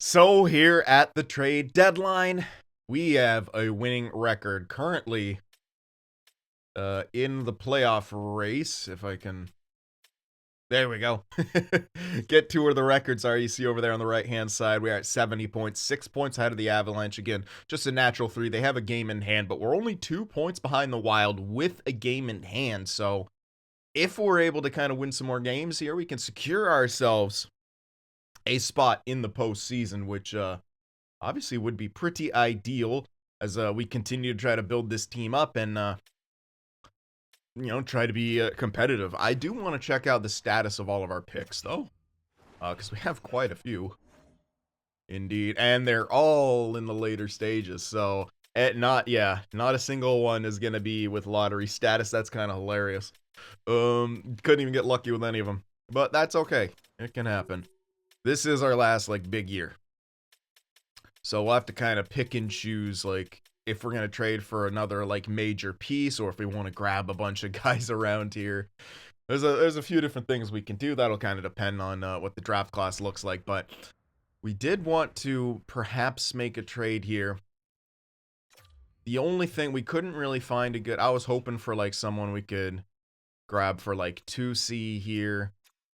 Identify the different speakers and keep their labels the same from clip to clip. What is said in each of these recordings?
Speaker 1: So here at the trade deadline, we have a winning record currently in the playoff race. If I can, there we go. Get to where the records are. You see over there on the right hand side, we are at 70 points, 6 points ahead of the Avalanche. Again, just a natural 3. They have a game in hand, but we're only 2 points behind the Wild with a game in hand. So if we're able to kind of win some more games here, we can secure ourselves a spot in the postseason, which obviously would be pretty ideal as we continue to try to build this team up and try to be competitive. I do want to check out the status of all of our picks though, because we have quite a few indeed, and they're all in the later stages. So not a single one is gonna be with lottery status. That's kind of hilarious. Couldn't even get lucky with any of them, but that's okay. It can happen. This is our last big year. So we'll have to kind of pick and choose, if we're going to trade for another, major piece, or if we want to grab a bunch of guys around here. There's a few different things we can do. That'll kind of depend on what the draft class looks like. But we did want to perhaps make a trade here. The only thing, we couldn't really find a good... I was hoping for, someone we could grab for, 2C here.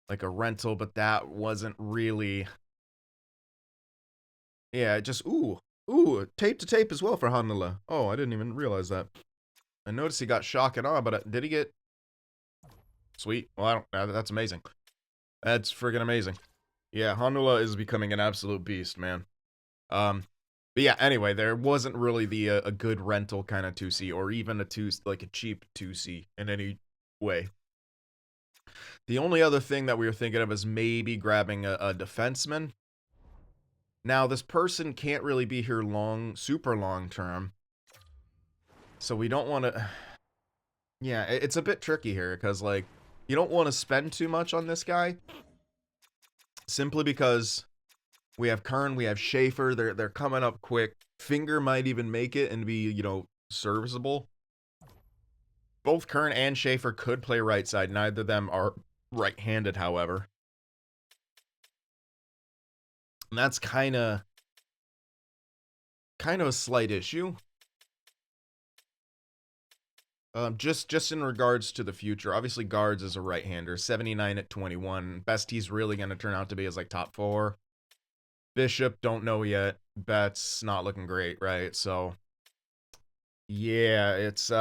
Speaker 1: Like a rental, but that wasn't really... Yeah, just, ooh, tape to tape as well for Hanula. Oh, I didn't even realize that. I noticed he got shock and awe, but did he get... Sweet. Well, that's amazing. That's friggin' amazing. Yeah, Hanula is becoming an absolute beast, man. But yeah, anyway, there wasn't really a good rental kind of 2C, or even a cheap 2C in any way. The only other thing that we were thinking of is maybe grabbing a defenseman. Now, this person can't really be here super long term. So we don't want to... Yeah, it's a bit tricky here, because, you don't want to spend too much on this guy. Simply because we have Kern, we have Schaefer, they're coming up quick. Finger might even make it and be, serviceable. Both Kern and Schaefer could play right side. Neither of them are right-handed, however. And that's kind of a slight issue. Just in regards to the future, obviously Guards is a right-hander, 79 at 21. Best he's really going to turn out to be is top 4. Bishop, don't know yet. Betts, not looking great, right? So, yeah, it's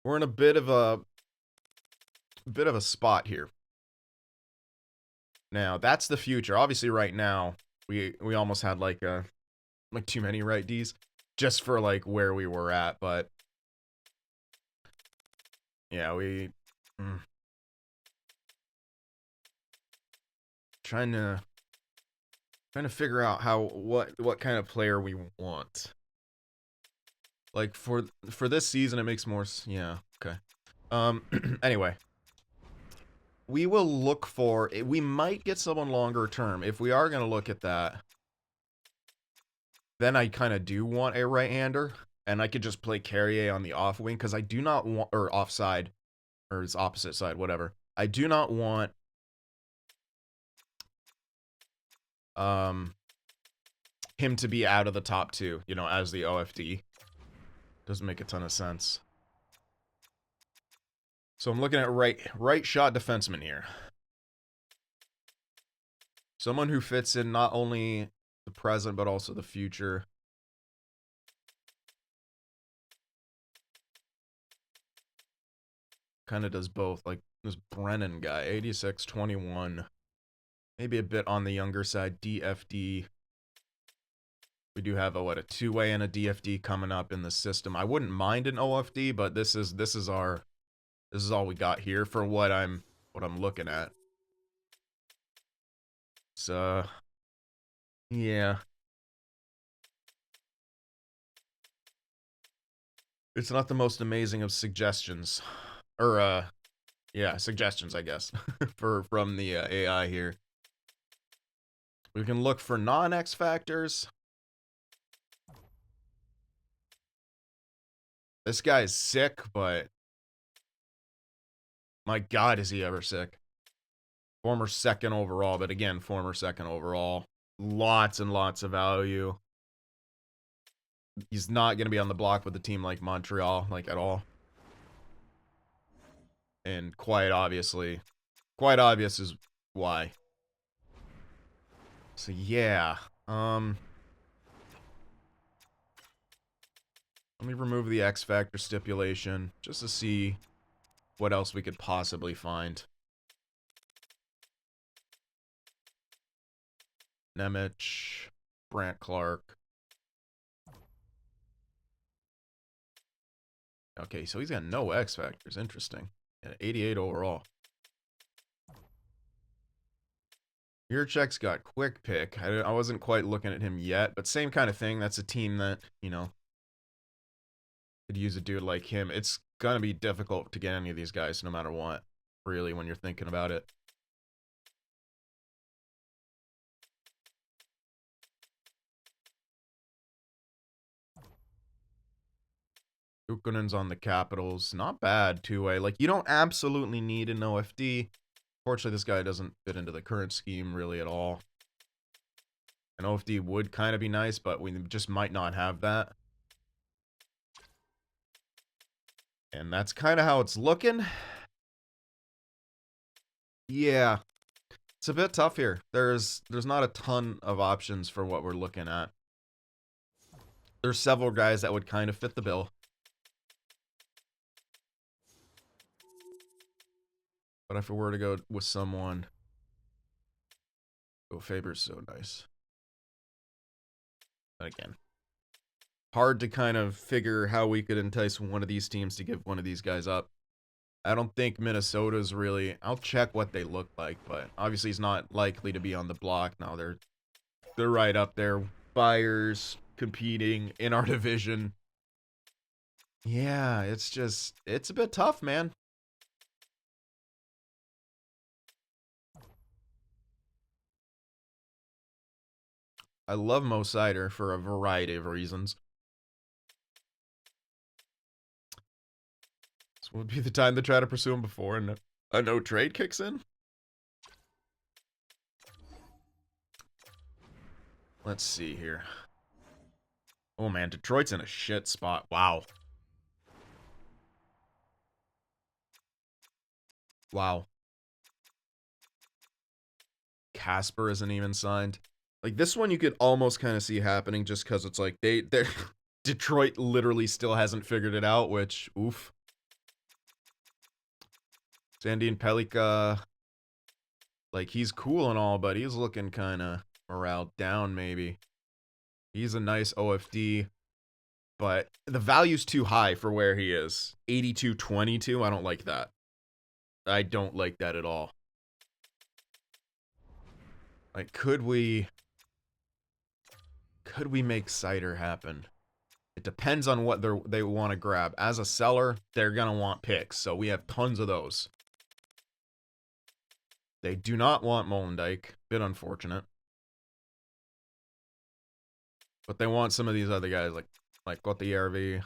Speaker 1: we're in a bit of a spot here. Now, that's the future. Obviously, right now, we almost had too many right Ds just for where we were at, but yeah, trying to figure out what kind of player we want. For this season, it makes more... Yeah, okay. Anyway. We will look for... We might get someone longer term. If we are going to look at that, then I kind of do want a right-hander. And I could just play Carrier on the off wing, because I do not want... Or offside. Or it's opposite side, whatever. I do not want... him to be out of the top 2, as the OFD. Doesn't make a ton of sense. So I'm looking at right shot defenseman here. Someone who fits in not only the present, but also the future. Kind of does both. This Brennan guy, 86, 21. Maybe a bit on the younger side, DFD. We do have a 2-way and a DFD coming up in the system. I wouldn't mind an OFD, but this is all we got here for what I'm looking at. So, yeah. It's not the most amazing of suggestions. Or, yeah, suggestions, I guess, from the AI here. We can look for non-X factors. This guy is sick, but... My God, is he ever sick. Former 2nd overall, but again, former 2nd overall. lots and lots of value. He's not going to be on the block with a team like Montreal, like, at all. And quite obvious is why. So, yeah. Let me remove the X Factor stipulation just to see what else we could possibly find. Nemec, Brant Clark. Okay, so he's got no X Factors. Interesting. And 88 overall. Yurchek's got quick pick. I wasn't quite looking at him yet, but same kind of thing. That's a team that, you know, could use a dude like him. It's gonna be difficult to get any of these guys no matter what, really, when you're thinking about it. Ukkonen's on the Capitals. Not bad, two-way. Like, you don't absolutely need an OFD. Fortunately, this guy doesn't fit into the current scheme really at all. An OFD would kind of be nice, but we just might not have that. And that's kind of how it's looking. Yeah. It's a bit tough here. There's not a ton of options for what we're looking at. There's several guys that would kind of fit the bill. But if we were to go with someone... Oh, Faber's so nice. But again, hard to kind of figure how we could entice one of these teams to give one of these guys up. I don't think Minnesota's really... I'll check what they look like, but obviously he's not likely to be on the block. No, they're right up there. Buyers competing in our division. Yeah, it's a bit tough, man. I love Moritz Seider for a variety of reasons. This would be the time to try to pursue him before and a no trade kicks in. Let's see here. Oh man, Detroit's in a shit spot. Wow. Wow. Casper isn't even signed. Like, this one you could almost kind of see happening just because it's like they're Detroit literally still hasn't figured it out, which, oof. Sandin Pellikka, like, he's cool and all, but he's looking kind of morale down, maybe. He's a nice OFD, but the value's too high for where he is. 82-22, I don't like that. I don't like that at all. Like, could we make Seider happen? It depends on what they want to grab. As a seller, they're going to want picks, so we have tons of those. They do not want Molendyk. Bit unfortunate. But they want some of these other guys, like Kotijärvi.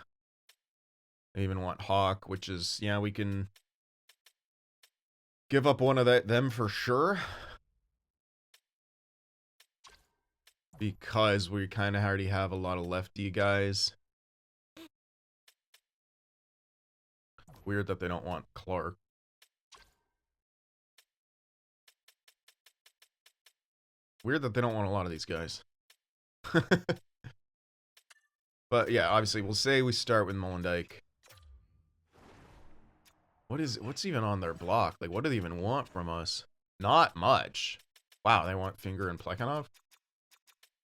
Speaker 1: They even want Hawk, which is, yeah, we can give up one of them for sure. Because we kind of already have a lot of lefty guys. Weird that they don't want Clark. Weird that they don't want a lot of these guys. But yeah, obviously we'll say we start with Molendyk. What's even on their block? Like, what do they even want from us? Not much. Wow, they want Finger and Plekhanov?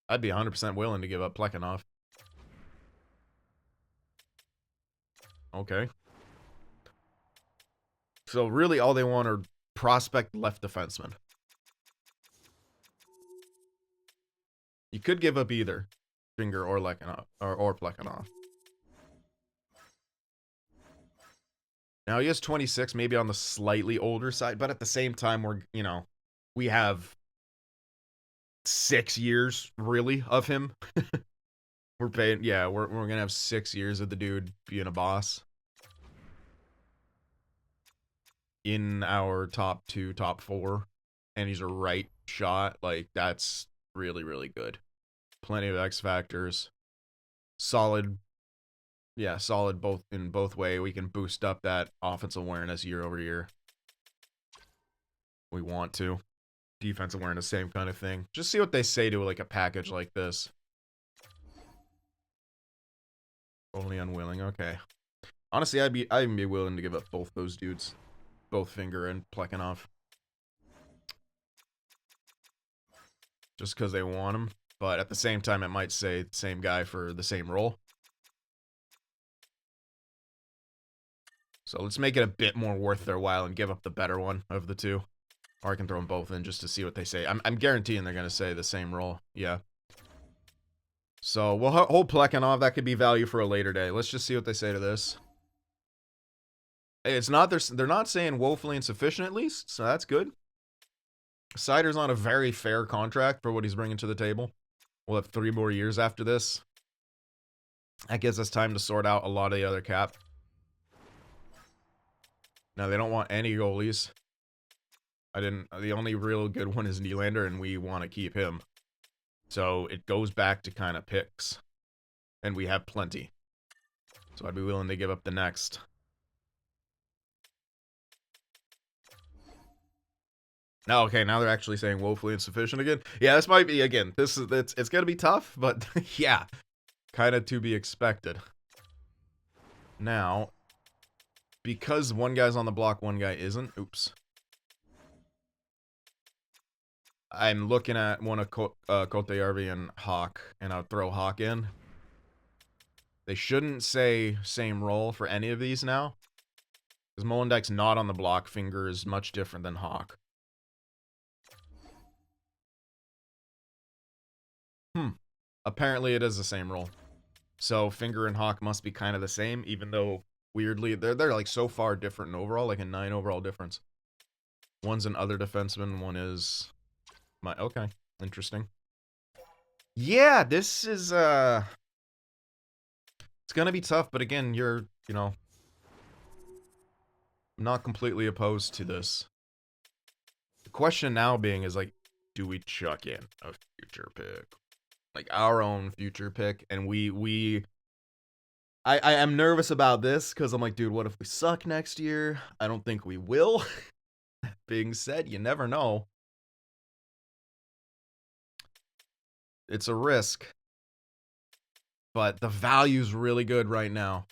Speaker 1: I'd be 100% willing to give up Plekhanov. Okay. So really all they want are prospect left defensemen. You could give up either Finger or Plekhanov, or Plekhanov. Now he is 26, maybe on the slightly older side, but at the same time we have 6 years really of him. We're paying, yeah, we're gonna have 6 years of the dude being a boss in our top 2, top 4, and he's a right shot. Like, that's really, really good. Plenty of X factors. Solid. Yeah, solid both in both way. We can boost up that offensive awareness year over year. We want to. Defensive awareness, same kind of thing. Just see what they say to like a package like this. Only unwilling. Okay. Honestly, I'd even be willing to give up both those dudes, both Finger and Plekhanov, just because they want them. But at the same time, it might say same guy for the same role. So let's make it a bit more worth their while and give up the better one of the two. Or I can throw them both in just to see what they say. I'm guaranteeing they're going to say the same role. Yeah. So we'll hold Plekhanov. That could be value for a later day. Let's just see what they say to this. Hey, it's not, they're not saying woefully insufficient at least, so that's good. Seider's on a very fair contract for what he's bringing to the table. We'll have 3 more years after this. That gives us time to sort out a lot of the other cap. Now, they don't want any goalies. The only real good one is Nylander, and we want to keep him. So it goes back to kind of picks. And we have plenty. So I'd be willing to give up the next. Now, okay, now they're actually saying woefully insufficient again. Yeah, this might be, again, it's going to be tough, but yeah, kind of to be expected. Now, because one guy's on the block, one guy isn't. Oops. I'm looking at one of Kotajärvi and Hawk, and I'll throw Hawk in. They shouldn't say same role for any of these now. Because Molendyke's not on the block. Finger is much different than Hawk. Apparently it is the same role. So Finger and Hawk must be kind of the same, even though weirdly they're like so far different in overall, like a 9 overall difference. One's an other defenseman, one is my okay, interesting. Yeah, this is it's gonna be tough, but again, you're, you know, not completely opposed to this. The question now being is like, do we chuck in a future pick? Like our own future pick, and I am nervous about this because I'm like, dude, what if we suck next year? I don't think we will. That being said, you never know. It's a risk, but the value's really good right now.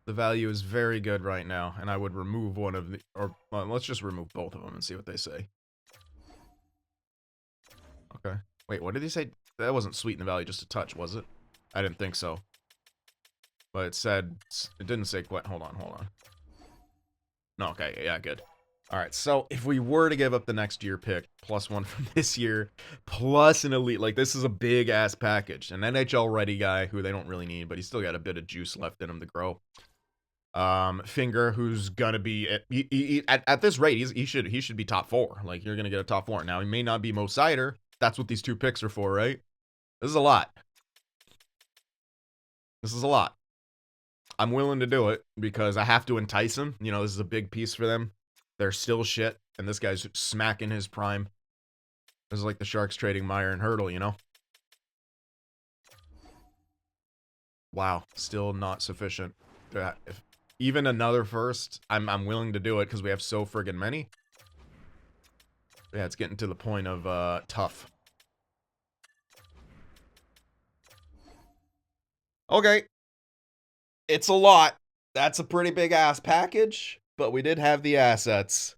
Speaker 1: The value is very good right now, and I would remove one of the, or well, let's just remove both of them and see what they say. Okay. Wait, what did he say? That wasn't sweet in the value, just a touch, was it? I didn't think so. But it said, it didn't say quite, hold on. No, okay, yeah, good. Alright, so if we were to give up the next year pick, +1 from this year, plus an elite, like this is a big ass package. An NHL ready guy who they don't really need, but he's still got a bit of juice left in him to grow. Finger, who's gonna be at this rate, he should be top 4. Like you're gonna get a top 4. Now he may not be Moritz Seider. That's what these 2 picks are for, right? This is a lot. This is a lot. I'm willing to do it because I have to entice him. You know, this is a big piece for them. They're still shit, and this guy's smacking his prime. This is like the Sharks trading Meyer and Hurdle, you know? Wow, still not sufficient. If even another first, I'm willing to do it because we have so friggin' many. Yeah, it's getting to the point of tough. Okay. It's a lot. That's a pretty big ass package, but we did have the assets.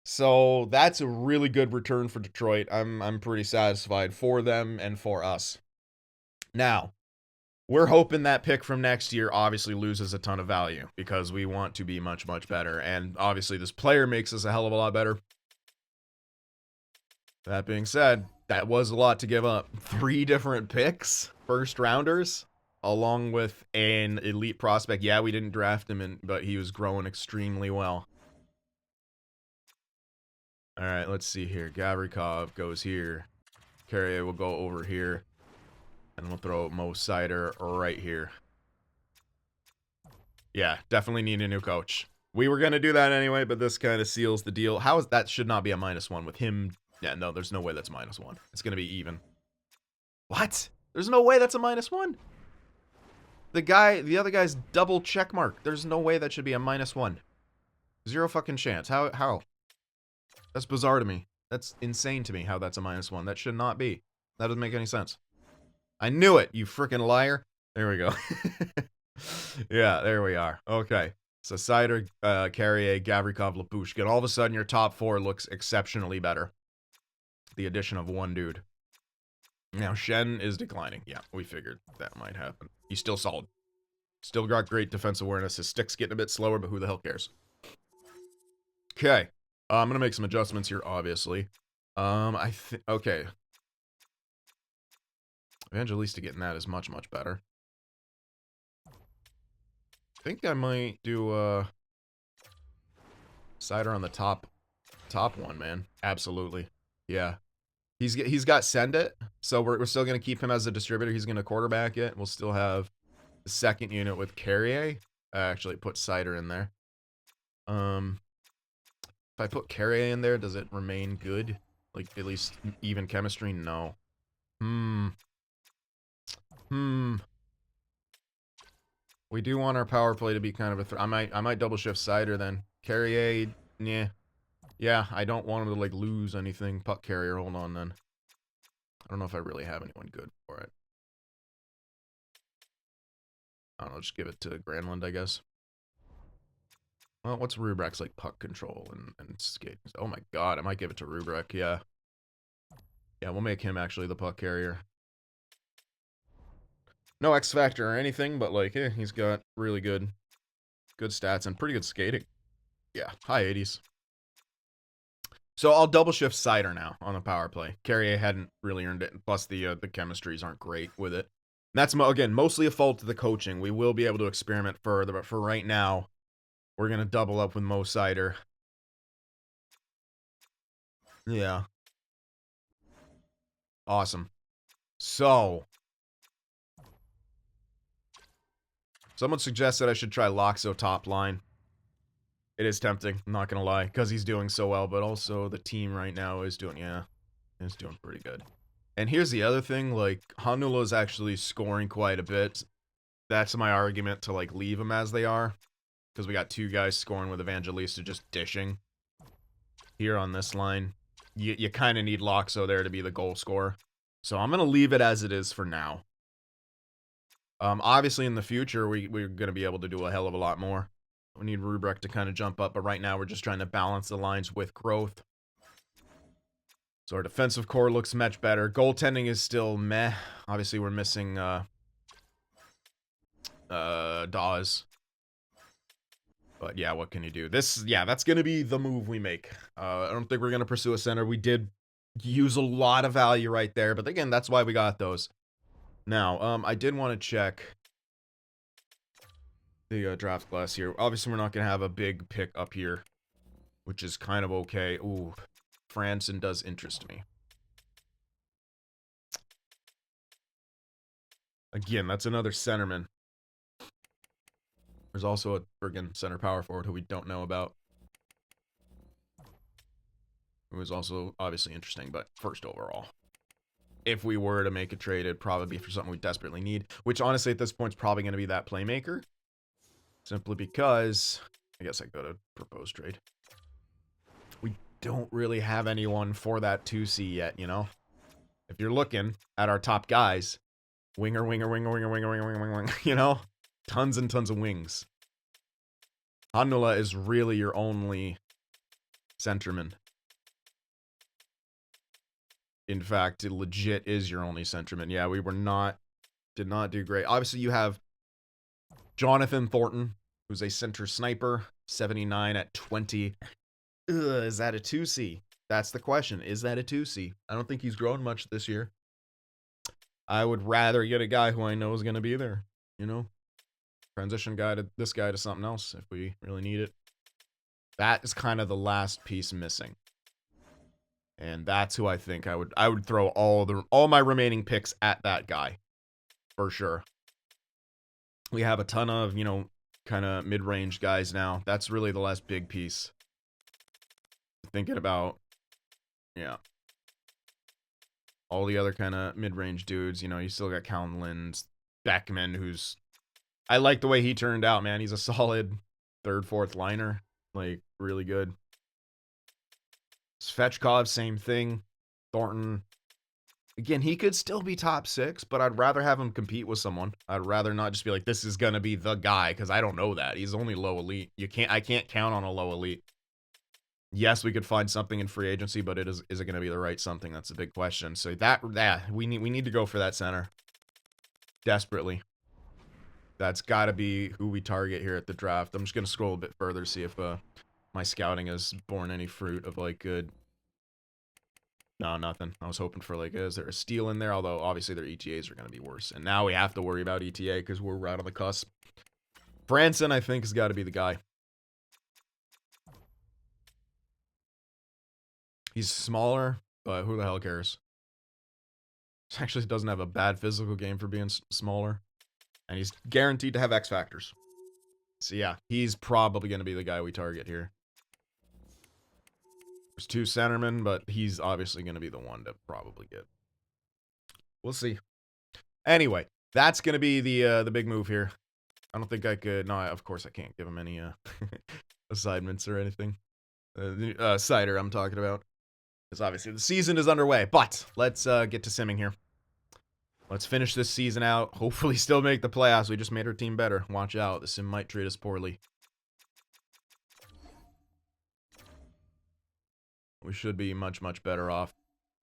Speaker 1: So that's a really good return for Detroit. I'm pretty satisfied for them and for us. Now, we're hoping that pick from next year obviously loses a ton of value because we want to be much, much better. And obviously this player makes us a hell of a lot better. That being said, that was a lot to give up. 3 different picks, first rounders, along with an elite prospect. Yeah, we didn't draft him, but he was growing extremely well. All right, let's see here. Gavrikov goes here. Carrier will go over here. And we'll throw Moritz Seider right here. Yeah, definitely need a new coach. We were going to do that anyway, but this kind of seals the deal. How is that? Should not be a -1 with him Yeah, no, there's no way that's -1. It's gonna be even. What? There's no way that's a -1. The other guy's double check mark. There's no way that should be a -1. Zero fucking chance. How? That's bizarre to me. That's insane to me how that's a -1. That should not be. That doesn't make any sense. I knew it, you freaking liar. There we go. Yeah, there we are. Okay. So Seider, Carrier, Gavrikov, Lapushkin. All of a sudden, your top 4 looks exceptionally better. The addition of one dude. Now, Shen is declining. Yeah, we figured that might happen. He's still solid. Still got great defense awareness. His stick's getting a bit slower, but who the hell cares? Okay. I'm going to make some adjustments here, obviously. Okay. Evangelista getting that is much, much better. I think I might do, Seider on the top one, man. Absolutely. Yeah. He's got Send It, so we're still going to keep him as a distributor. He's going to quarterback it. We'll still have the second unit with Carrier. I actually put Seider in there. If I put Carrier in there, does it remain good? Like, at least even chemistry? No. We do want our power play to be kind of a I might double shift Seider then. Carrier, yeah. Yeah, I don't want him to, like, lose anything. Puck carrier, hold on then. I don't know if I really have anyone good for it. I don't know, just give it to Granlund, I guess. Well, what's Rubrek's, like, puck control and skating? Oh my god, I might give it to Rubrek, yeah. Yeah, we'll make him actually the puck carrier. No X Factor or anything, but, like, he's got really good stats and pretty good skating. Yeah, high 80s. So I'll double shift Seider now on the power play. Carrier hadn't really earned it, plus the chemistries aren't great with it. And that's, again, mostly a fault of the coaching. We will be able to experiment further, but for right now, we're going to double up with Mo Seider. Yeah. Awesome. So, someone suggested I should try Loxo top line. It is tempting, I'm not going to lie, because he's doing so well, but also the team right now is doing, it's doing pretty good. And here's the other thing, like, Hanula is actually scoring quite a bit. That's my argument to, like, leave them as they are, because we got 2 guys scoring with Evangelista just dishing. Here on this line, you kind of need Loxo there to be the goal scorer. So I'm going to leave it as it is for now. Obviously, in the future, we're going to be able to do a hell of a lot more. We need Rubrek to kind of jump up, but right now we're just trying to balance the lines with growth. So our defensive core looks much better. Goaltending is still meh. Obviously, we're missing Dawes. But yeah, what can you do? That's going to be the move we make. I don't think we're going to pursue a center. We did use a lot of value right there, but again, that's why we got those. Now, I did want to check the draft class here. Obviously, we're not going to have a big pick up here, which is kind of okay. Ooh, Franson does interest me. Again, that's another centerman. There's also a friggin' center power forward who we don't know about. Who is also obviously interesting, but first overall. If we were to make a trade, it'd probably be for something we desperately need, which honestly at this point is probably going to be that playmaker. Simply because, I guess I go to propose trade. We don't really have anyone for that 2C yet, you know? If you're looking at our top guys, winger, you know? Tons and tons of wings. Hanula is really your only centerman. In fact, it legit is your only centerman. Yeah, we did not do great. Obviously, you have Jonathan Thornton, who's a center sniper, 79 at 20. Ugh, is that a 2C? That's the question. Is that a 2C? I don't think he's grown much this year. I would rather get a guy who I know is going to be there, you know? Transition guy to this guy to something else if we really need it. That is kind of the last piece missing. And that's who I think I would throw all my remaining picks at that guy. For sure. We have a ton of, you know, kind of mid-range guys now. That's really the last big piece. Thinking about, yeah. all the other kind of mid-range dudes. You know, you still got Calvin Linds, Beckman, who's... I like the way he turned out, man. He's a solid third, fourth liner. Like, really good. Svechkov, same thing. Thornton. Again, he could still be top 6, but I'd rather have him compete with someone. I'd rather not just be like, this is going to be the guy, because I don't know that. He's only low elite. I can't count on a low elite. Yes, we could find something in free agency, but is it going to be the right something? That's a big question. So we need to go for that center. Desperately. That's got to be who we target here at the draft. I'm just going to scroll a bit further, see if my scouting has borne any fruit of, like, good... No, nothing. I was hoping for, like, is there a steal in there? Although, obviously, their ETAs are going to be worse. And now we have to worry about ETA because we're right on the cusp. Franson, I think, has got to be the guy. He's smaller, but who the hell cares? He actually doesn't have a bad physical game for being smaller. And he's guaranteed to have X factors. So, yeah, he's probably going to be the guy we target here. There's 2 centermen, but he's obviously going to be the one to probably get. We'll see. Anyway, that's going to be the big move here. I don't think I could... No, of course I can't give him any assignments or anything. Seider I'm talking about. Because obviously the season is underway. But let's get to simming here. Let's finish this season out. Hopefully still make the playoffs. We just made our team better. Watch out. The sim might treat us poorly. We should be much, much better off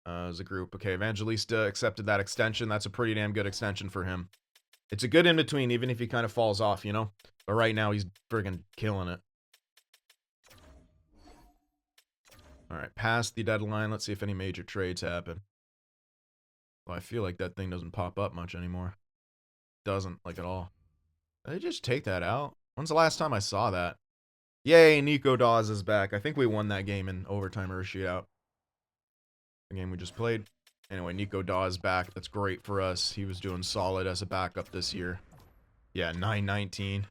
Speaker 1: as a group. Okay, Evangelista accepted that extension. That's a pretty damn good extension for him. It's a good in-between, even if he kind of falls off, you know? But right now, he's friggin' killing it. Alright, past the deadline. Let's see if any major trades happen. Well, I feel like that thing doesn't pop up much anymore. Doesn't, like, at all. Did they just take that out? When's the last time I saw that? Yay, Nico Dawes is back. I think we won that game in overtime or a shootout. The game we just played. Anyway, Nico Dawes back. That's great for us. He was doing solid as a backup this year. Yeah, 9-19.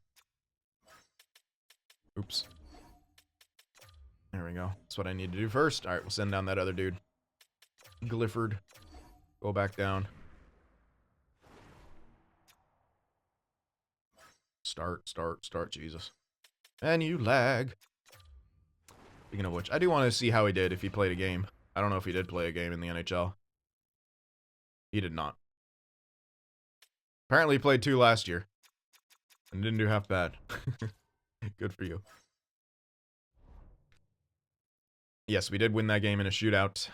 Speaker 1: Oops. There we go. That's what I need to do first. Alright, we'll send down that other dude. Glifford. Go back down. Start, Jesus. And you lag. Speaking of which, I do want to see how he did if he played a game. I don't know if he did play a game in the NHL. He did not. Apparently he played 2 last year. And didn't do half bad. Good for you. Yes, we did win that game in a shootout.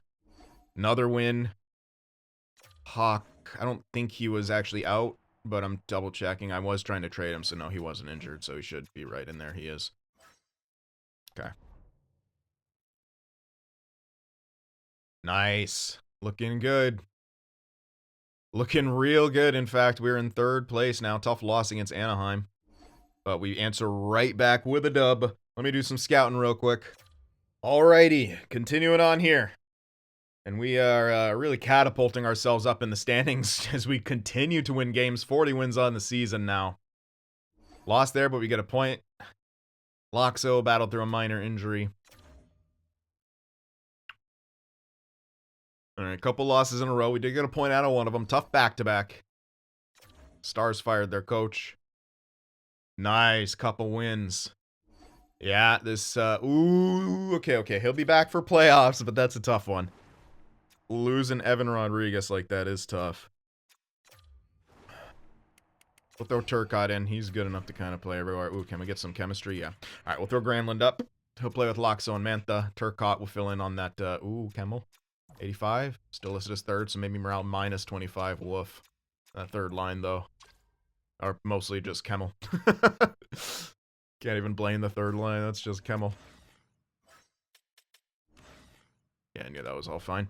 Speaker 1: Another win. Hawk. I don't think he was actually out, but I'm double checking. I was trying to trade him, so no, he wasn't injured, so he should be right in there. He is. Okay. Nice. Looking good. Looking real good. In fact, we're in 3rd place now. Tough loss against Anaheim. But we answer right back with a dub. Let me do some scouting real quick. Alrighty. Continuing on here. And we are really catapulting ourselves up in the standings as we continue to win games. 40 wins on the season now. Lost there, but we get a point. Loxo battled through a minor injury. Alright, a couple losses in a row. We did get a point out of one of them. Tough back-to-back. Stars fired their coach. Nice, couple wins. Yeah, this, ooh, okay. He'll be back for playoffs, but that's a tough one. Losing Evan Rodriguez like that is tough. We'll throw Turcotte in. He's good enough to kind of play everywhere. Ooh, can we get some chemistry? Yeah. Alright, we'll throw Granlund up. He'll play with Loxo and Mantha. Turcotte will fill in on that, ooh, Kemmel. 85. Still listed as 3rd, so maybe morale minus 25. Woof. That 3rd line, though. Or mostly just Kemmel. Can't even blame the 3rd line. That's just Kemmel. Yeah, I knew that was all fine.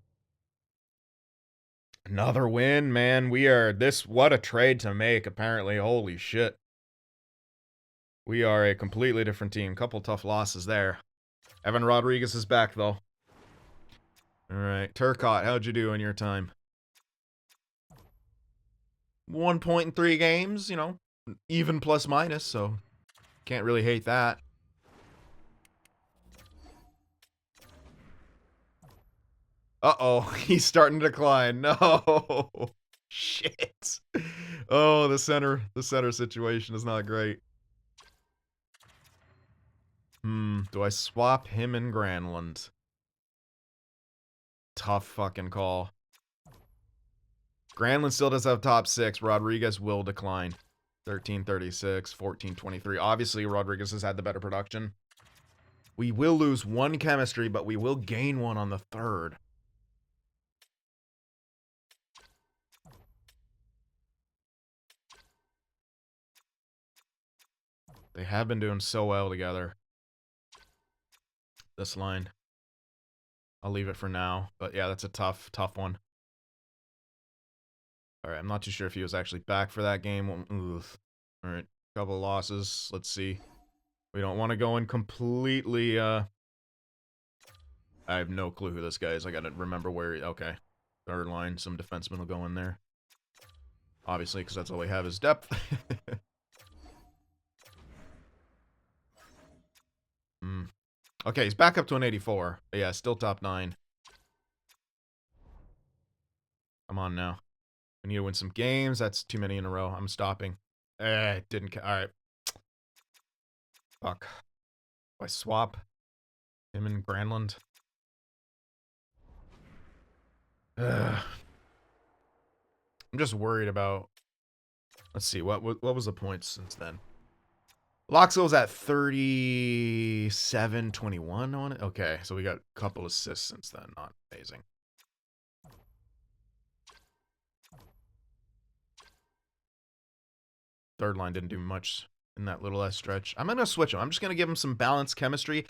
Speaker 1: Another win, man. We are this. What a trade to make, apparently. Holy shit. We are a completely different team. Couple tough losses there. Evan Rodriguez is back, though. Alright. Turcotte, how'd you do in your time? 1 point in 3 games, you know. Even plus minus, so can't really hate that. Uh-oh, he's starting to decline. No. Shit. Oh, the center situation is not great. Do I swap him and Granlund? Tough fucking call. Granlund still does have top 6. Rodriguez will decline. 1336, 1423. Obviously, Rodriguez has had the better production. We will lose 1 chemistry, but we will gain 1 on the 3rd. They have been doing so well together. This line. I'll leave it for now. But yeah, that's a tough one. Alright, I'm not too sure if he was actually back for that game. Alright, couple losses. Let's see. We don't want to go in completely, I have no clue who this guy is. I gotta remember where okay. 3rd line, some defensemen will go in there. Obviously, because that's all we have is depth. Okay, he's back up to an 84. But yeah, still top 9. Come on now. We need to win some games. That's too many in a row. I'm stopping. Didn't. Alright. Fuck. Do I swap him and Granlund? I'm just worried about... Let's see. What was the points since then? Loxo's at 37-21 on it. Okay, so we got a couple assists since then. Not amazing. Third line didn't do much in that little S stretch. I'm going to switch him. I'm just going to give him some balanced chemistry.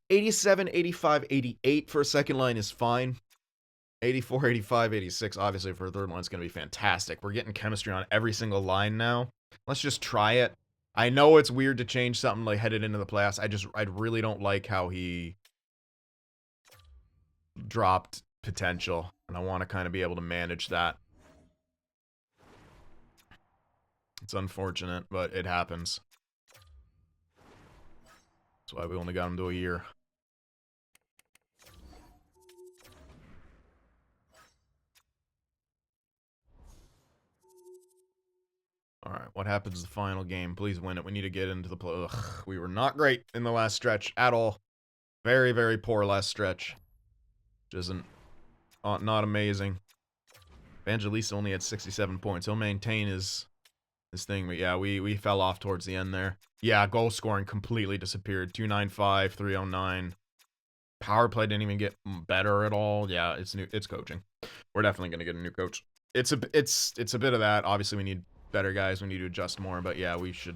Speaker 1: 87, 85, 88 for a second line is fine. 84, 85, 86, obviously for a third line is going to be fantastic. We're getting chemistry on every single line now. Let's just try it. I know it's weird to change something like headed into the playoffs. I really don't like how he dropped potential, and I want to kind of be able to manage that. It's unfortunate, but it happens. That's why we only got him to a year. Alright, what happens the final game? Please win it. We need to get into the play. Ugh, we were not great in the last stretch at all. Very, very poor last stretch. Which isn't... not amazing. Evangelista only had 67 points. He'll maintain his thing, but yeah, we fell off towards the end there. Yeah, goal scoring completely disappeared. 295, 309. Power play didn't even get better at all. Yeah, it's coaching. We're definitely gonna get a new coach. It's a bit of that. Obviously, we need better guys. We need to adjust more, but yeah, we should.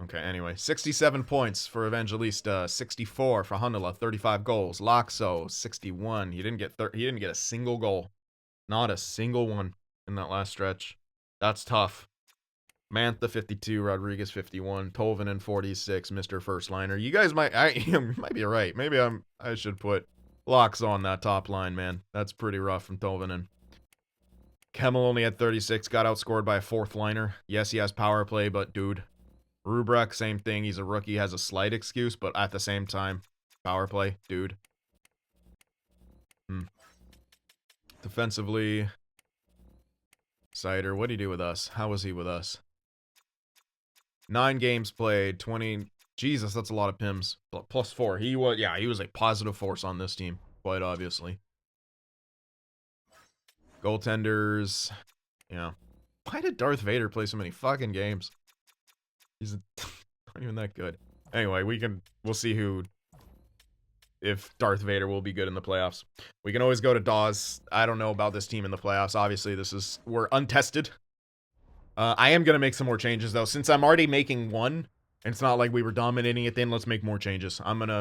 Speaker 1: Okay, anyway, 67 points for Evangelista, 64 for Handela, 35 goals. Loxo, 61. He didn't get a single goal. Not a single one in that last stretch. That's tough. Mantha 52, Rodriguez 51, Tolvanen 46, Mr. First Liner. You guys might might be right. Maybe I should put Locks on that top line, man. That's pretty rough from Tolvanen. Kemmel only had 36, got outscored by a 4th liner. Yes, he has power play, but dude. Rubrek, same thing. He's a rookie, has a slight excuse, but at the same time, power play, dude. Defensively, Seider, what'd he do with us? How was he with us? 9 games played, 20... Jesus, that's a lot of PIMs. Plus 4. He was a positive force on this team, quite obviously. Goaltenders, yeah. Why did Darth Vader play so many fucking games? He's not even that good. Anyway, we'll see if Darth Vader will be good in the playoffs. We can always go to Dawes. I don't know about this team in the playoffs. Obviously, we're untested. I am going to make some more changes, though. Since I'm already making one, and it's not like we were dominating it then, let's make more changes. I think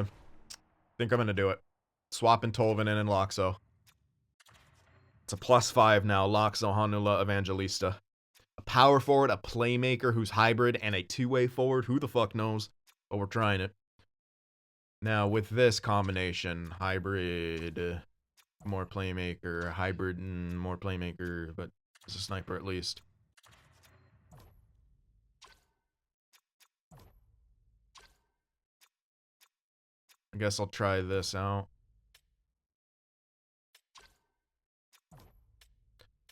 Speaker 1: I'm going to do it. Swapping Tolvanen and Loxo. It's a +5 now. Loxo, Hanula, Evangelista. A power forward, a playmaker who's hybrid, and a two-way forward. Who the fuck knows? But we're trying it. Now, with this combination, hybrid, more playmaker, hybrid, and more playmaker, but it's a sniper at least. I guess I'll try this out.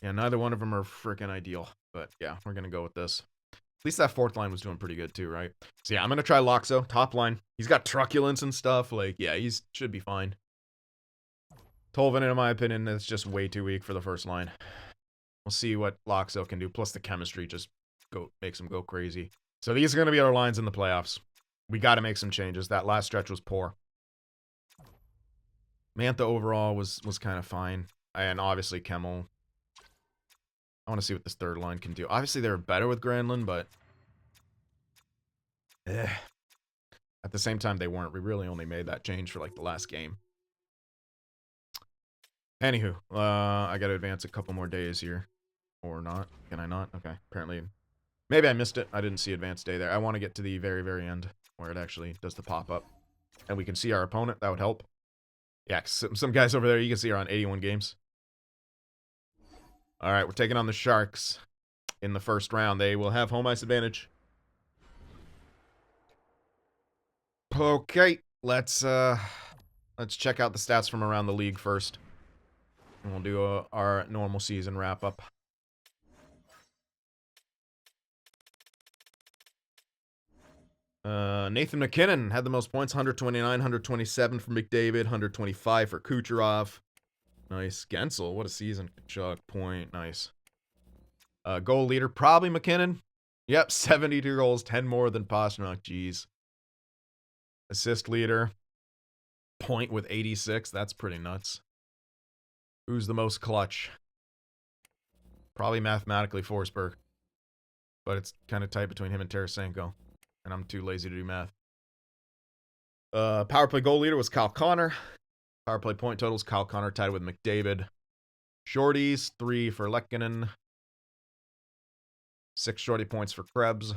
Speaker 1: Yeah, neither one of them are freaking ideal. But yeah, we're going to go with this. At least that fourth line was doing pretty good too, right? So yeah, I'm going to try Loxo, top line. He's got truculence and stuff. Like, yeah, should be fine. Tolvanen, in my opinion, is just way too weak for the first line. We'll see what Loxo can do. Plus the chemistry just makes him go crazy. So these are going to be our lines in the playoffs. We got to make some changes. That last stretch was poor. Mantha overall was kind of fine. And obviously Kemmel. I want to see what this third line can do. Obviously they were better with Granlund, but at the same time they weren't. We really only made that change for like the last game. Anywho, I got to advance a couple more days here. Or not. Can I not? Okay. Apparently. Maybe I missed it. I didn't see advanced day there. I want to get to the very, very end where it actually does the pop-up. And we can see our opponent. That would help. Yeah, some guys over there you can see are on 81 games. All right, we're taking on the Sharks in the first round. They will have home ice advantage. Okay, let's check out the stats from around the league first. And we'll do our normal season wrap-up. Nathan MacKinnon had the most points, 129, 127 for McDavid, 125 for Kucherov. Nice. Gensel, what a season. Kachuk, point, nice. Goal leader, probably MacKinnon. Yep, 72 goals, 10 more than Pastrnak, jeez. Assist leader, point with 86, that's pretty nuts. Who's the most clutch? Probably mathematically Forsberg. But it's kind of tight between him and Tarasenko. And I'm too lazy to do math. Power play goal leader was Kyle Connor. Power play point totals, Kyle Connor tied with McDavid. Shorties, 3 for Lehkonen. 6 shorty points for Krebs.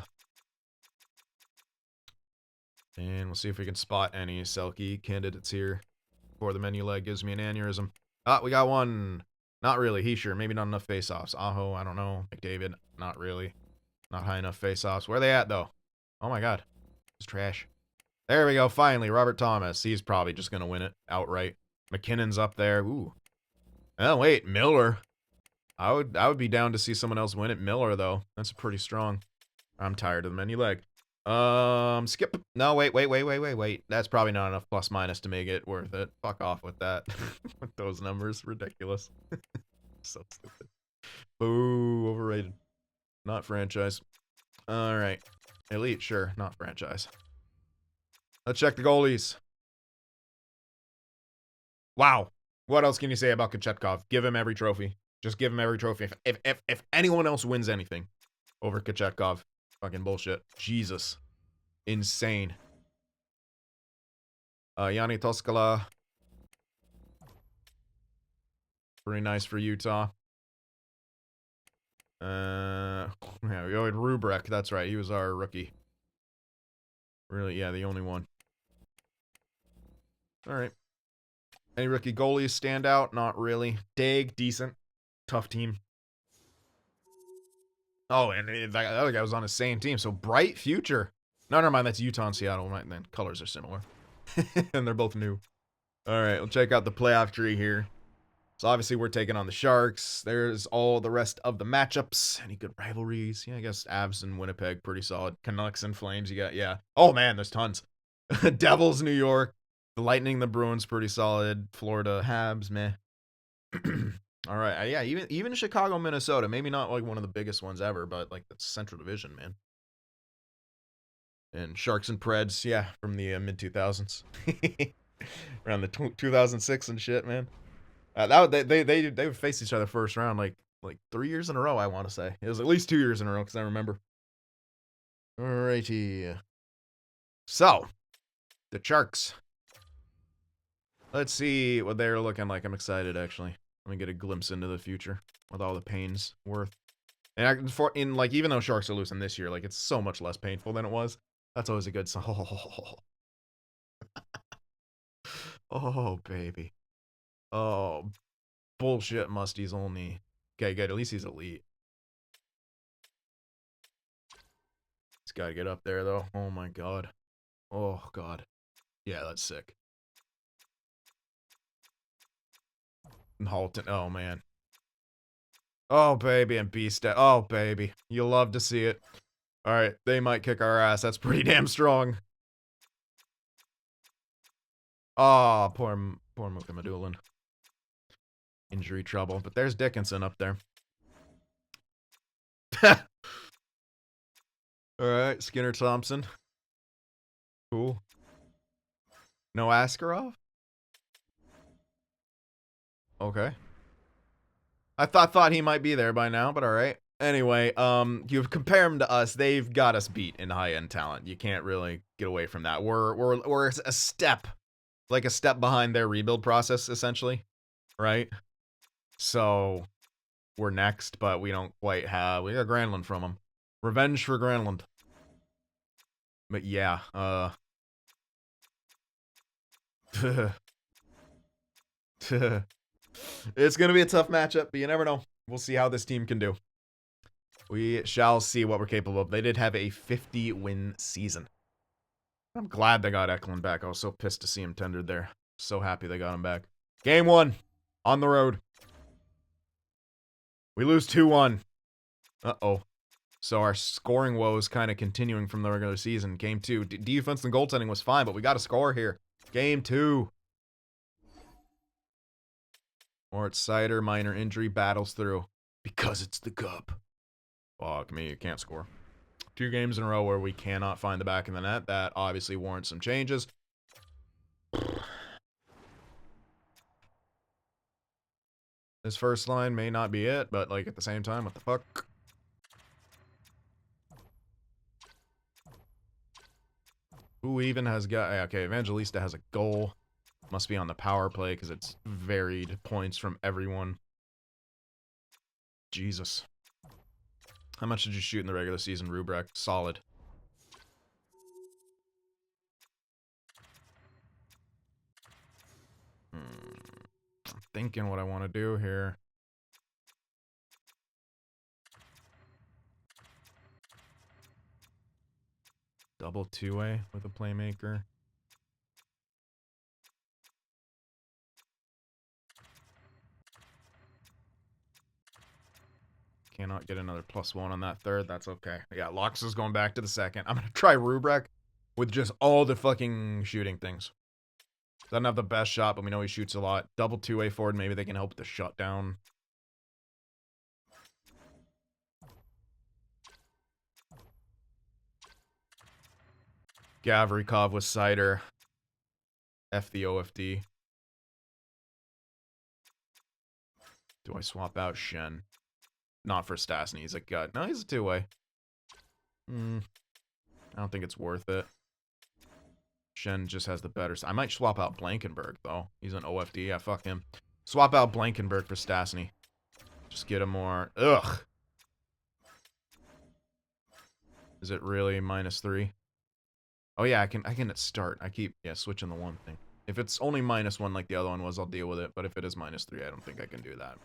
Speaker 1: And we'll see if we can spot any Selke candidates here before the menu leg gives me an aneurysm. Ah, we got one. Not really. Heischer, maybe not enough face-offs. Aho, I don't know. McDavid, not really. Not high enough face-offs. Where are they at, though? Oh, my God. It's trash. There we go. Finally, Robert Thomas. He's probably just going to win it outright. McKinnon's up there. Ooh. Oh, wait. Miller. I would be down to see someone else win it. Miller, though. That's pretty strong. I'm tired of the menu leg. Skip. No, wait. That's probably not enough plus minus to make it worth it. Fuck off with that. With those numbers. Ridiculous. So stupid. Boo. Overrated. Not franchise. Alright. Elite, sure. Not franchise. Let's check the goalies. Wow. What else can you say about Kochetkov? Give him every trophy. Just give him every trophy. If anyone else wins anything over Kochetkov, fucking bullshit. Jesus. Insane. Yanni Toskala. Pretty nice for Utah. Yeah, we had Rubrek. That's right. He was our rookie. Really, yeah, the only one. All right. Any rookie goalies stand out? Not really. Dag, decent. Tough team. Oh, and that other guy was on the same team. So bright future. No, never mind. That's Utah and Seattle. Right, then colors are similar. And they're both new. All right, we'll check out the playoff tree here. So obviously we're taking on the Sharks. There's all the rest of the matchups. Any good rivalries? Yeah, I guess Avs and Winnipeg, pretty solid. Canucks and Flames, you got, yeah. Oh, man, there's tons. Devils, New York. The Lightning, the Bruins, pretty solid. Florida, Habs, meh. All right, yeah, even Chicago, Minnesota. Maybe not like one of the biggest ones ever, but like that's Central Division, man. And Sharks and Preds, yeah, from the mid-2000s. Around the 2006 and shit, man. They would face each other first round like 3 years in a row, I want to say. It was at least 2 years in a row, because I remember. Alrighty. So, the Sharks. Let's see what they're looking like. I'm excited, actually. Let me get a glimpse into the future with all the pains worth. And even though Sharks are losing this year, like, it's so much less painful than it was. That's always a good sign. Oh, baby. Oh, bullshit. Musty's only. Okay, good. At least he's elite. He's got to get up there, though. Oh, my God. Oh, God. Yeah, that's sick. And Halton. Oh, man. Oh, baby, and Beast. Oh, baby. You love to see it. All right, they might kick our ass. That's pretty damn strong. Oh, poor Mukamadulin. Injury trouble. But there's Dickinson up there. Alright, Skinner Thompson. Cool. No Askarov? Okay. I thought he might be there by now, but alright. Anyway, you compare him to us, they've got us beat in high-end talent. You can't really get away from that. We're a step, like a step behind their rebuild process, essentially. Right? So, we're next, but we don't quite have... We got Granlund from them. Revenge for Granlund. But yeah, it's going to be a tough matchup, but you never know. We'll see how this team can do. We shall see what we're capable of. They did have a 50-win season. I'm glad they got Eklund back. I was so pissed to see him tendered there. So happy they got him back. Game 1. On the road. We lose 2-1. Uh-oh. So our scoring woes kind of continuing from the regular season. Game 2. Defense and goaltending was fine, but we got to score here. Game 2. Moritz Seider, minor injury, battles through. Because it's the cup. Fuck me, you can't score. 2 games in a row where we cannot find the back of the net. That obviously warrants some changes. This first line may not be it, but like at the same time, what the fuck? Who even has got... Okay, Evangelista has a goal. Must be on the power play because it's varied points from everyone. Jesus. How much did you shoot in the regular season, Rubrek? Solid. I'm thinking what I want to do here. Double two-way with a playmaker. Cannot get another +1 on that third. That's okay. Yeah, Locks is going back to the second. I'm going to try Rubrek with just all the fucking shooting things. Doesn't have the best shot, but we know he shoots a lot. Double two-way forward. Maybe they can help with the shutdown. Gavrikov with Seider. F the OFD. Do I swap out Shen? Not for Stastny. He's a gut. No, he's a two-way. I don't think it's worth it. Shen just has the better... I might swap out Blankenberg, though. He's an OFD. Yeah, fuck him. Swap out Blankenberg for Stastny. Just get him more... Ugh. Is it really -3? Oh, yeah, I can start. I keep, switching the one thing. If it's only -1 like the other one was, I'll deal with it. But if it is -3, I don't think I can do that.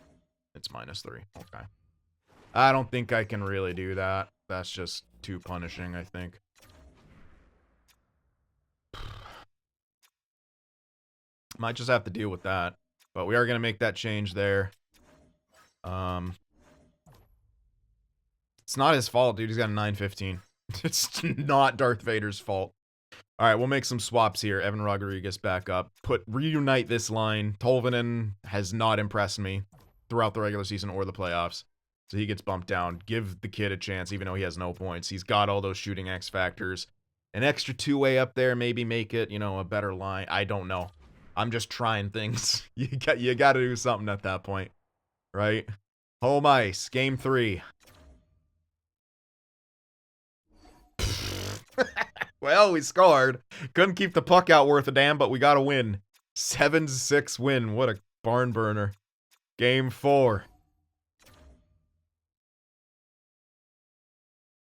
Speaker 1: It's -3. Okay. I don't think I can really do that. That's just too punishing, I think. Might just have to deal with that. But we are going to make that change there. It's not his fault, dude. He's got a 915. It's not Darth Vader's fault. All right, we'll make some swaps here. Evan Rodriguez back up. Reunite this line. Tolvanen has not impressed me throughout the regular season or the playoffs. So he gets bumped down. Give the kid a chance, even though he has no points. He's got all those shooting X factors. An extra two-way up there, maybe make it, a better line. I don't know. I'm just trying things. You got to do something at that point, right? Home ice, game 3. Well, we scored. Couldn't keep the puck out worth a damn, but we got a win. 7-6 win. What a barn burner. Game 4.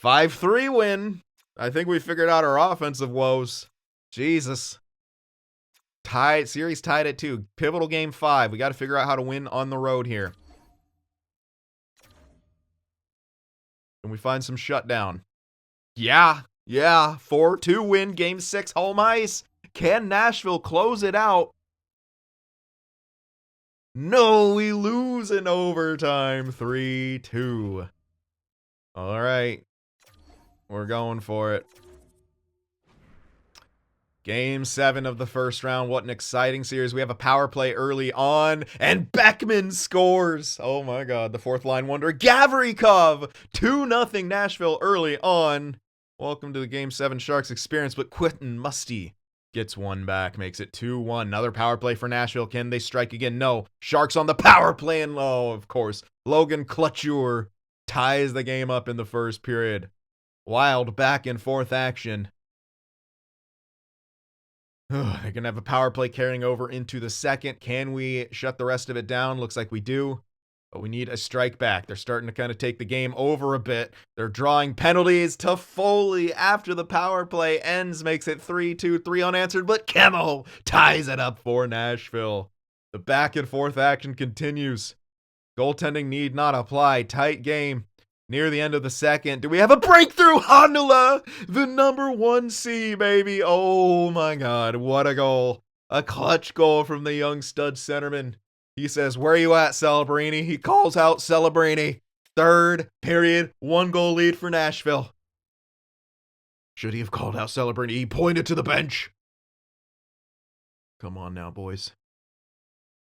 Speaker 1: 5-3 win. I think we figured out our offensive woes. Jesus. Series tied at 2. Pivotal game 5. We got to figure out how to win on the road here. Can we find some shutdown? Yeah. 4-2 win. Game 6 home ice. Can Nashville close it out? No, we lose in overtime. 3-2. All right. We're going for it. Game 7 of the first round. What an exciting series. We have a power play early on, and Beckman scores. Oh my god, the fourth line wonder. Gavrikov! 2-0 Nashville early on. Welcome to the Game 7 Sharks experience, but Quentin Musty gets one back, makes it 2-1. Another power play for Nashville. Can they strike again? No. Sharks on the power play, and of course, Logan Clutchur ties the game up in the first period. Wild back and forth action. They're going to have a power play carrying over into the second. Can we shut the rest of it down? Looks like we do. But we need a strike back. They're starting to kind of take the game over a bit. They're drawing penalties. Toffoli, after the power play ends, makes it 3-2, 3 unanswered. But Kemo ties it up for Nashville. The back and forth action continues. Goaltending need not apply. Tight game. Near the end of the second, do we have a breakthrough? Honula, the number 1C, baby. Oh my god, what a goal. A clutch goal from the young stud centerman. He says, where are you at, Celebrini? He calls out Celebrini. Third period, 1-goal lead for Nashville. Should he have called out Celebrini? He pointed to the bench. Come on now, boys.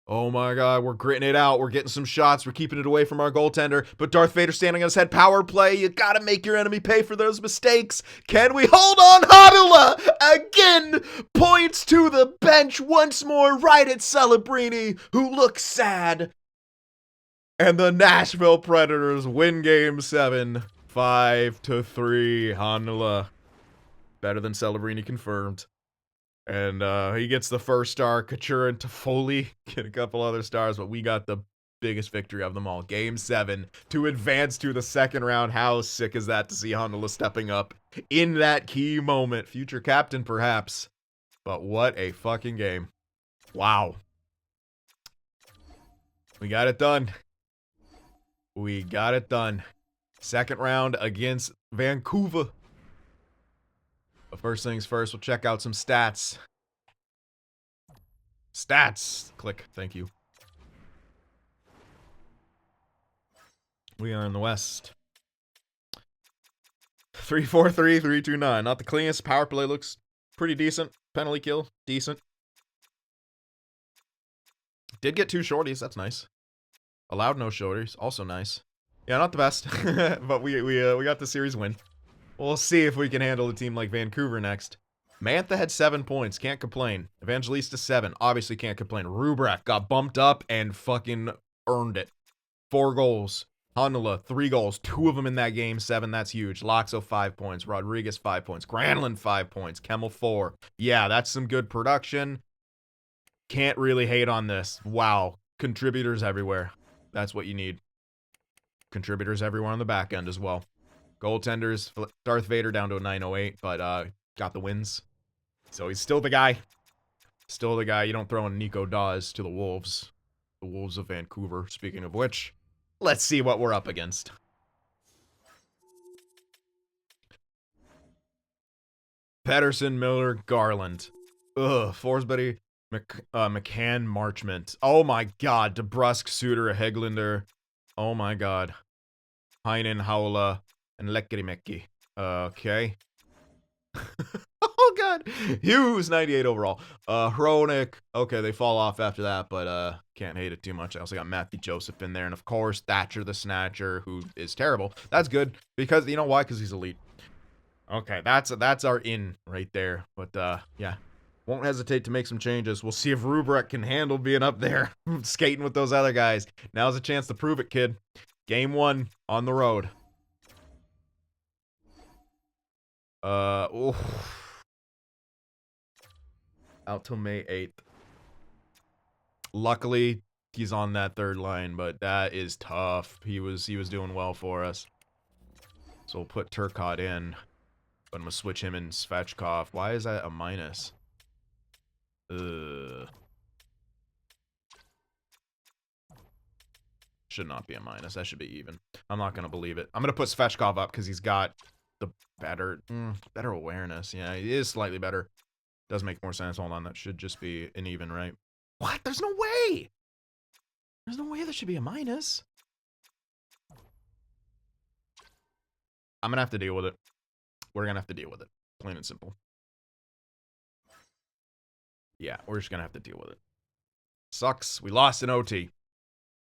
Speaker 1: Oh my god, we're gritting it out. We're getting some shots. We're keeping it away from our goaltender. But Darth Vader standing on his head. Power play. You gotta make your enemy pay for those mistakes. Can we hold on? Honula again points to the bench once more right at Celebrini, who looks sad. And the Nashville Predators win Game 7, 5-3. Honula. Better than Celebrini confirmed. And he gets the first star. Couture and Toffoli get a couple other stars, but we got the biggest victory of them all. Game 7 to advance to the second round. How sick is that to see Honula stepping up in that key moment? Future captain, perhaps. But what a fucking game. Wow. We got it done. We got it done. Second round against Vancouver. But first things first, we'll check out some stats. Stats. Click. Thank you. We are in the West. 3-4-3, 3-2-9. Not the cleanest. Power play looks pretty decent. Penalty kill, decent. Did get 2 shorties. That's nice. Allowed no shorties. Also nice. Yeah, not the best. But we got the series win. We'll see if we can handle a team like Vancouver next. Mantha had 7 points. Can't complain. Evangelista 7. Obviously can't complain. Rubrak got bumped up and fucking earned it. 4 goals. Honula, 3 goals. 2 of them in that game 7. That's huge. Loxo, 5 points. Rodriguez, 5 points. Granlund, 5 points. Kemmel, 4. Yeah, that's some good production. Can't really hate on this. Wow. Contributors everywhere. That's what you need. Contributors everywhere on the back end as well. Goaltenders, Darth Vader down to a 908, but got the wins. So he's still the guy. Still the guy. You don't throw in Nico Dawes to the Wolves. The Wolves of Vancouver. Speaking of which, let's see what we're up against. Pedersen, Miller, Garland. Ugh. Forsberg, McCann, Marchment. Oh my god. DeBrusk, Suter, Heglander. Oh my god. Heinen, Haula, and Lekkerimekki. Okay. Oh god. Hughes, 98 overall. Hronik. Okay, they fall off after that, but can't hate it too much. I also got Matthew Joseph in there, and of course Thatcher the Snatcher, who is terrible. That's good because you know why? Because he's elite. Okay, that's our in right there. But yeah, won't hesitate to make some changes. We'll see if Rubrak can handle being up there skating with those other guys. Now's a chance to prove it, kid. Game 1 on the road. Oof. Out till May 8th. Luckily, he's on that third line, but that is tough. He was doing well for us. So we'll put Turcotte in. But I'm gonna switch him and Svechkov. Why is that a minus? Should not be a minus. That should be even. I'm not gonna believe it. I'm gonna put Svechkov up because he's got the better awareness. Yeah, he is slightly better. Does make more sense. Hold on, that should just be an even, right? What? There's no way! There's no way there should be a minus. I'm going to have to deal with it. We're going to have to deal with it. Plain and simple. Yeah, we're just going to have to deal with it. Sucks. We lost in OT.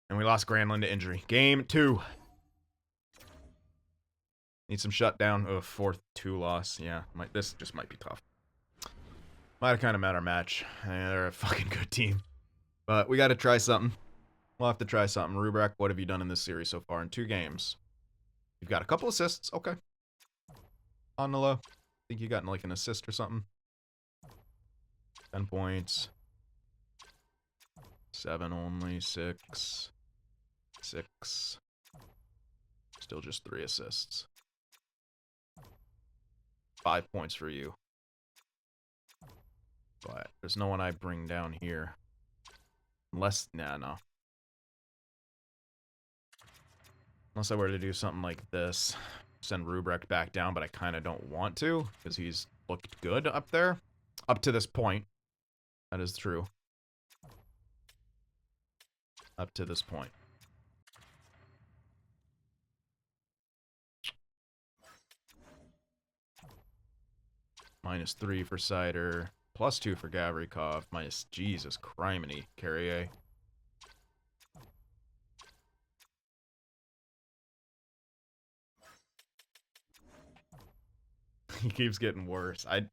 Speaker 1: And we lost Granlund to injury. Game 2. Need some shutdown. Oh, 4-2 loss. Yeah, this just might be tough. Might have kind of met our match. They're a fucking good team. But we got to try something. We'll have to try something. Rubrek, what have you done in this series so far in 2 games? You've got a couple assists. Okay. Hanala, I think you got like an assist or something. 10 points. 7 only. 6. 6. Still just 3 assists. 5 points for you. But there's no one I bring down here. Unless, no. Unless I were to do something like this. Send Rubrek back down, but I kind of don't want to. Because he's looked good up there. Up to this point. That is true. Up to this point. -3 for Seider. +2 for Gavrikov. Minus, Jesus, criminy, Carrier. He keeps getting worse. I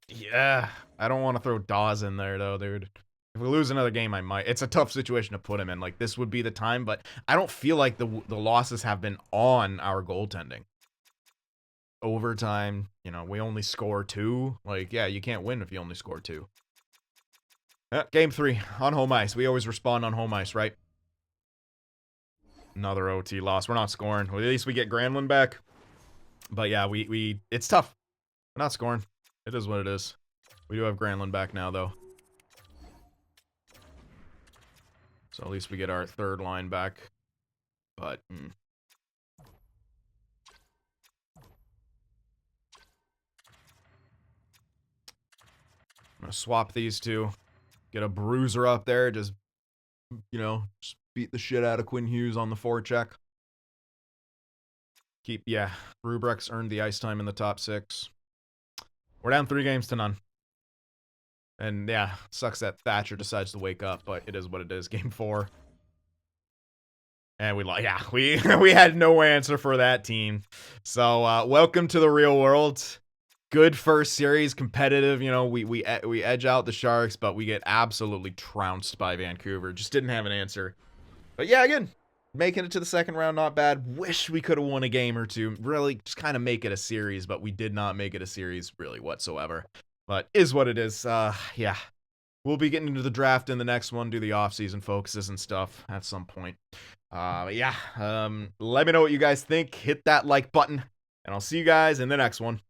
Speaker 1: don't want to throw Dawes in there, though, dude. If we lose another game, I might. It's a tough situation to put him in. Like, this would be the time, but I don't feel like the losses have been on our goaltending. Overtime, you know, we only score 2. Like, yeah, you can't win if you only score 2. Game 3, on home ice. We always respond on home ice, right? Another OT loss. We're not scoring. Well, at least we get Granlund back. But yeah, it's tough. We're not scoring. It is what it is. We do have Granlund back now, though. So at least we get our 3rd line back. But, I'm gonna swap these 2. Get a bruiser up there. Just, you know, just beat the shit out of Quinn Hughes on the forecheck. Rubrek's earned the ice time in the top 6. We're down 3-0. And yeah, sucks that Thatcher decides to wake up, but it is what it is. Game 4. And we had no answer for that team. So welcome to the real world. Good first series, competitive. You know, we edge out the Sharks, but we get absolutely trounced by Vancouver. Just didn't have an answer. But yeah, again, making it to the 2nd round, not bad. Wish we could have won a game or 2. Really, just kind of make it a series, but we did not make it a series really whatsoever. But is what it is. Yeah. We'll be getting into the draft in the next one, do the off-season focuses and stuff at some point. But yeah, let me know what you guys think. Hit that like button, and I'll see you guys in the next one.